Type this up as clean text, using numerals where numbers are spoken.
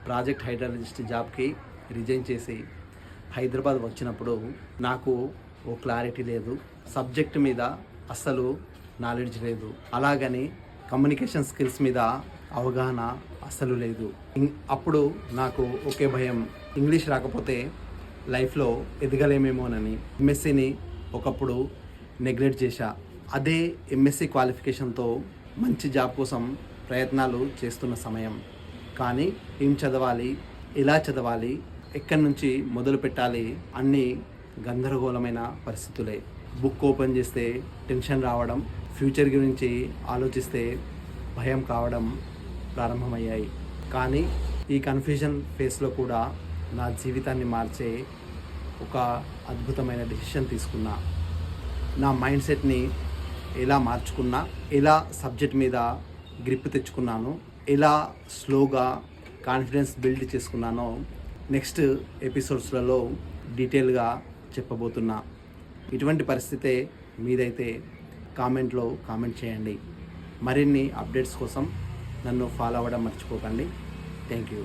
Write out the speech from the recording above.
Project hydrologist జాబ్కి resign చేసి హైదరాబాద్ వచ్చినప్పుడు నాకు ఓ క్లారిటీ లేదు, సబ్జెక్ట్ మీద అస్సలు నాలెడ్జ్ లేదు, అలాగని కమ్యూనికేషన్ స్కిల్స్ మీద అవగాహన అస్సలు లేదు. అప్పుడు నాకు ఒకే భయం, ఇంగ్లీష్ రాకపోతే లైఫ్లో ఎదగలేమేమోనని ఎంఎస్సిని ఒకప్పుడు నెగ్లెక్ట్ చేశా. అదే ఎంఎస్సి క్వాలిఫికేషన్తో మంచి జాబ్ కోసం ప్రయత్నాలు చేస్తున్న సమయం. కానీ ఏం చదవాలి, ఎలా చదవాలి, ఎక్కడి నుంచి మొదలు పెట్టాలి అన్నీ గందరగోళమైన పరిస్థితులే. బుక్ ఓపెన్ చేస్తే టెన్షన్ రావడం, ఫ్యూచర్ గురించి ఆలోచిస్తే భయం కావడం ప్రారంభమయ్యాయి. కానీ ఈ కన్ఫ్యూజన్ ఫేస్లో కూడా నా జీవితాన్ని మార్చే ఒక అద్భుతమైన డెసిషన్ తీసుకున్నా. నా మైండ్ సెట్ని ఎలా మార్చుకున్నా, ఎలా సబ్జెక్ట్ మీద గ్రిప్ తెచ్చుకున్నాను, ఎలా స్లోగా కాన్ఫిడెన్స్ బిల్డ్ చేసుకున్నానో నెక్స్ట్ ఎపిసోడ్స్లలో డీటెయిల్గా చెప్పబోతున్నా. ఇటువంటి పరిస్థితే మీదైతే కామెంట్లో కామెంట్ చేయండి. మరిన్ని అప్డేట్స్ కోసం నన్ను ఫాలో అవ్వడం మర్చిపోకండి. Thank you.